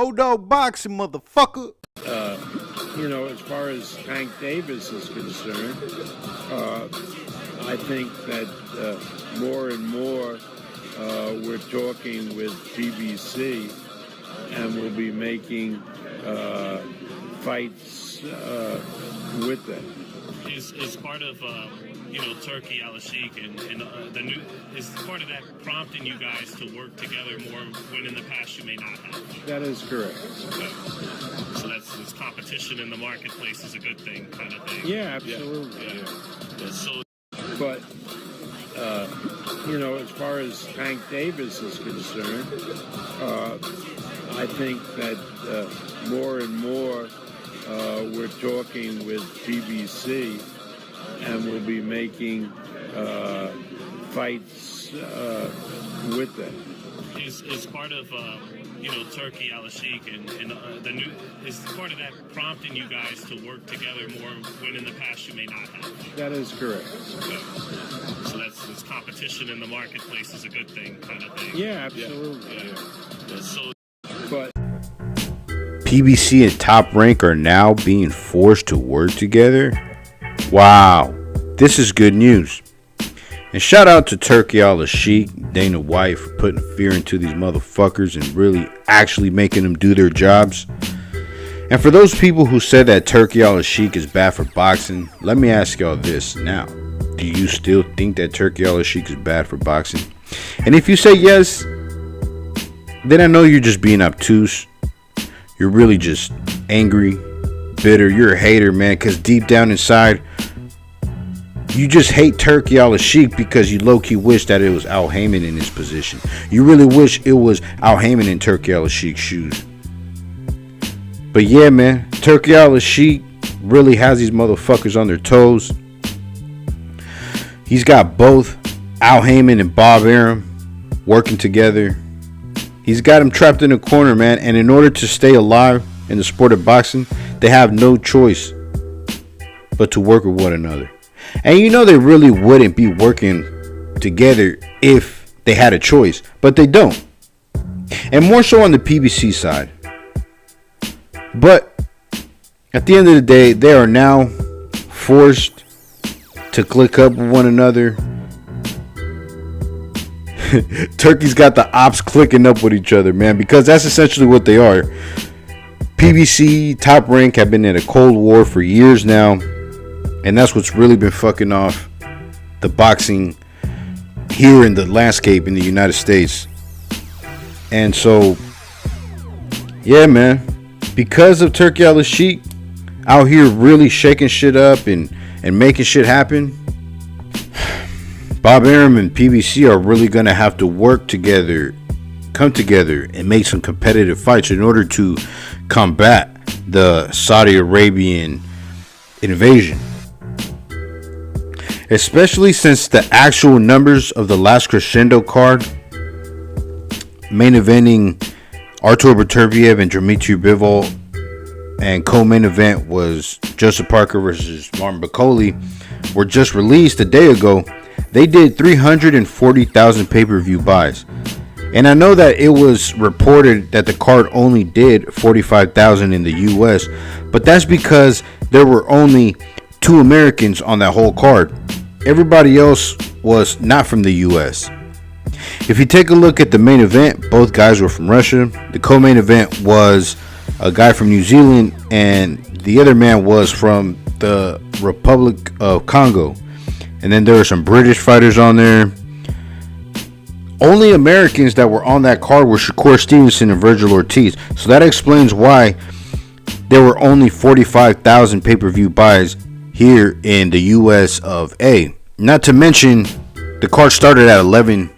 Old dog boxing, motherfucker. As far as Hank Davis is concerned, I think that more and more we're talking with PBC, and we'll be making fights with them. Is part of Turkey Al-Sheikh and the new is part of that prompting you guys to work together more when in the past you may not have? That is correct. Okay. So that's competition in the marketplace is a good thing, kind of thing. Yeah, absolutely. Yeah. So, but as far as Hank Davis is concerned, I think that more and more we're talking with PBC, and we'll be making fights with them. Is part of Turkey Al-Sheikh and the new is part of that prompting you guys to work together more when in the past you may not have? That is correct. Okay. So that's competition in the marketplace is a good thing, kind of thing. Yeah, absolutely. Yeah. So, but PBC and Top Rank are now being forced to work together. Wow, this is good news. And shout out to Turkey Al-Sheikh, Dana White, for putting fear into these motherfuckers and really actually making them do their jobs. And for those people who said that Turkey Al-Sheikh is bad for boxing, let me ask y'all this now. Do you still think that Turkey Al-Sheikh is bad for boxing? And if you say yes, then I know you're just being obtuse. You're really just angry, bitter. You're a hater, man, because deep down inside, you just hate Turkey Al-Sheikh because you low-key wish that it was Al Heyman in his position. You really wish it was Al Heyman in Turkey Al-Sheikh's shoes. But yeah, man, Turkey Al-Sheikh really has these motherfuckers on their toes. He's got both Al Heyman and Bob Arum working together. He's got him trapped in a corner, man. And in order to stay alive in the sport of boxing, they have no choice but to work with one another. And they really wouldn't be working together if they had a choice, but they don't. And more so on the PBC side. But at the end of the day, they are now forced to click up with one another. Turkey's got the ops clicking up with each other, man, because that's essentially what they are. PBC, Top Rank have been in a cold war for years now. And that's what's really been fucking off the boxing here in the landscape in the United States. And so, yeah, man, because of Turkey Al-Sheikh out here really shaking shit up and making shit happen, Bob Arum and PBC are really going to have to work together, come together, and make some competitive fights in order to combat the Saudi Arabian invasion. Especially since the actual numbers of the last Crescendo card, main eventing Artur Beterbiev and Dmitry Bivol, and co-main event was Joseph Parker versus Martin Bakole, were just released a day ago. They did 340,000 pay-per-view buys. And I know that it was reported that the card only did 45,000 in the US, but that's because there were only 2 Americans on that whole card. Everybody else was not from the US. If you take a look at the main event, both guys were from Russia. The co-main event was a guy from New Zealand, and the other man was from the Republic of Congo. And then there were some British fighters on there. Only Americans that were on that card were Shakur Stevenson and Virgil Ortiz. So that explains why there were only 45,000 pay-per-view buys here in the US of A. Not to mention, the card started at 11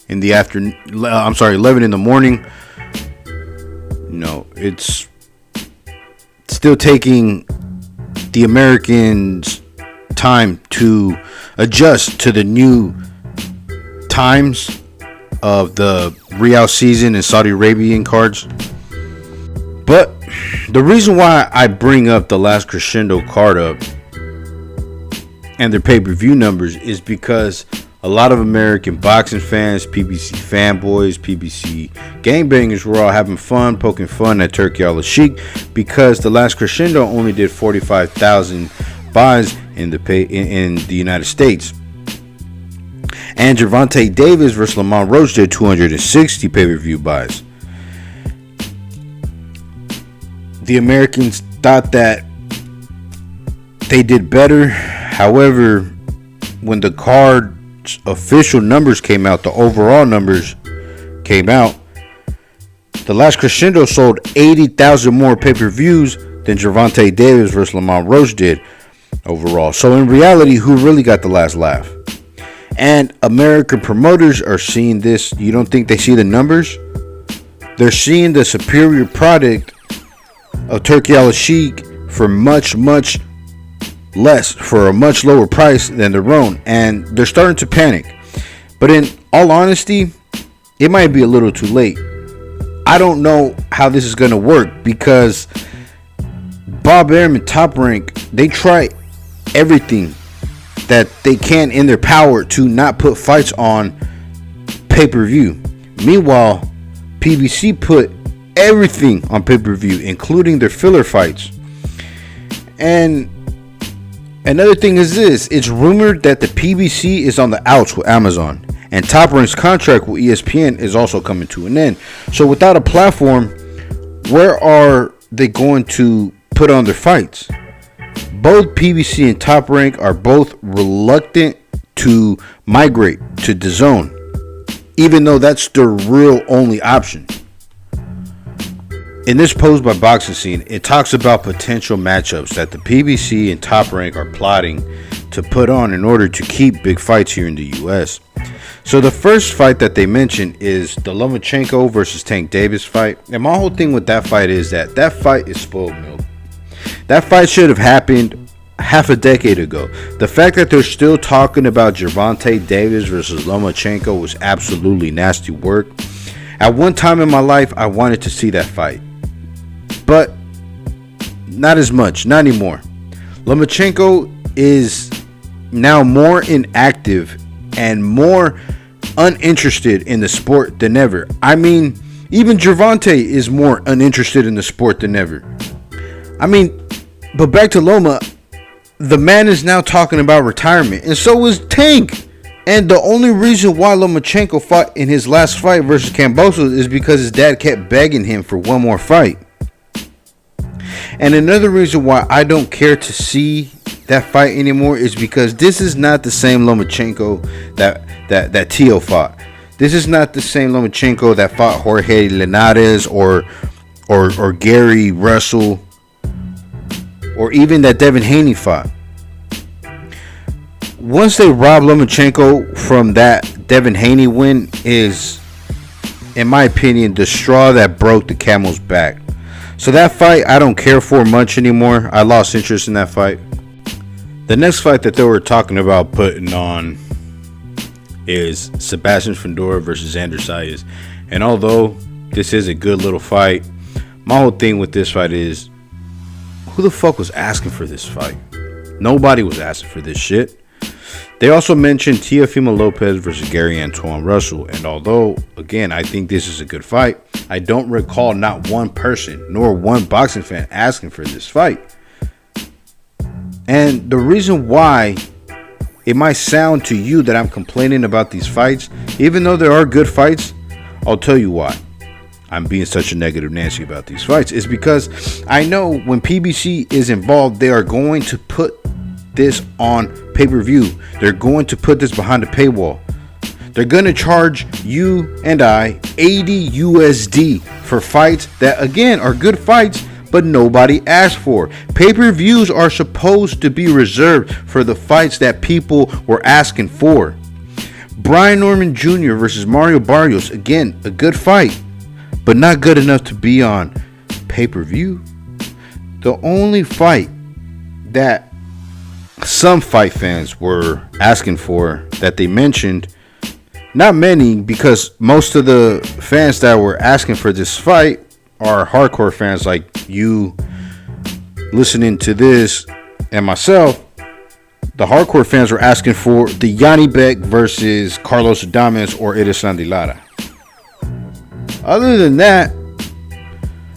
in the afternoon. 11 in the morning. It's still taking the Americans time to adjust to the new times of the Riyadh season and Saudi Arabian cards. But the reason why I bring up the last Crescendo card up and their pay-per-view numbers is because a lot of American boxing fans, PBC fanboys, PBC gangbangers were all having fun, poking fun at Turkey Al-Sheikh because the last crescendo only did 45,000 buys in the United States. And Gervonta Davis versus Lamont Roach did 260 pay-per-view buys. The Americans thought that they did better. However, when the card's official numbers came out, the overall numbers came out, the last crescendo sold 80,000 more pay-per-views than Gervonta Davis versus Lamont Roach did overall. So in reality, who really got the last laugh? And American promoters are seeing this. You don't think they see the numbers? They're seeing the superior product of Turkey Al-Sheikh for much less, for a much lower price than their own. And they're starting to panic. But in all honesty, it might be a little too late. I don't know how this is going to work because Bob Arum and Top Rank, they try everything that they can in their power to not put fights on pay-per-view. Meanwhile, PBC put everything on pay-per-view, including their filler fights. And another thing is this: it's rumored that the PBC is on the outs with Amazon, and Top Rank's contract with ESPN is also coming to an end. So without a platform, where are they going to put on their fights? Both PBC and Top Rank are both reluctant to migrate to DAZN, even though that's their real only option. In this post by Boxing Scene, it talks about potential matchups that the PBC and Top Rank are plotting to put on in order to keep big fights here in the US. So the first fight that they mention is the Lomachenko versus Tank Davis fight. And my whole thing with that fight is that fight is spoiled milk. That fight should have happened half a decade ago. The fact that they're still talking about Gervonta Davis versus Lomachenko was absolutely nasty work. At one time in my life, I wanted to see that fight, but not as much, not anymore. Lomachenko is now more inactive and more uninterested in the sport than ever. I mean, even Gervonta is more uninterested in the sport than ever. I mean, but back to Loma, the man is now talking about retirement, and so is Tank. And the only reason why Lomachenko fought in his last fight versus Kambosos is because his dad kept begging him for one more fight. And another reason why I don't care to see that fight anymore is because this is not the same Lomachenko that Tio fought. This is not the same Lomachenko that fought Jorge Linares or Gary Russell, or even that Devin Haney fought. Once they robbed Lomachenko from that Devin Haney win is, in my opinion, the straw that broke the camel's back. So that fight I don't care for much anymore. I lost interest in that fight. The next fight that they were talking about putting on is Sebastian Fundora versus Xander Sayas. And although this is a good little fight, my whole thing with this fight is, who the fuck was asking for this fight? Nobody was asking for this shit. They also mentioned Teofimo Lopez versus Gary Antoine Russell. And although, again, I think this is a good fight, I don't recall not one person nor one boxing fan asking for this fight. And the reason why it might sound to you that I'm complaining about these fights, even though there are good fights, I'll tell you why I'm being such a negative Nancy about these fights, is because I know when PBC is involved, they are going to put this on pay-per-view. They're going to put this behind a paywall. They're going to charge you and I 80 USD for fights that, again, are good fights, but nobody asked for. Pay-per-views are supposed to be reserved for the fights that people were asking for. Brian Norman Jr. versus Mario Barrios, again, a good fight, but not good enough to be on pay-per-view. The only fight that some fight fans were asking for that they mentioned, not many, because most of the fans that were asking for this fight are hardcore fans like you listening to this and myself, the hardcore fans were asking for the Yanni Beck versus Carlos Adames or Sandy Lara. Other than that,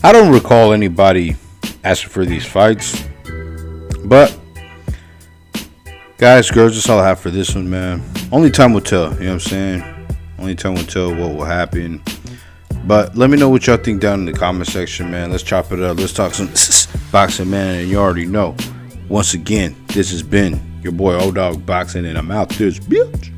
I don't recall anybody asking for these fights. But, guys, girls, that's all I have for this one, man. Only time will tell, you know what I'm saying? Only time will tell what will happen. But let me know what y'all think down in the comment section, man. Let's chop it up. Let's talk some boxing, man. And you already know. Once again, this has been your boy O-Dog Boxing, and I'm out this bitch.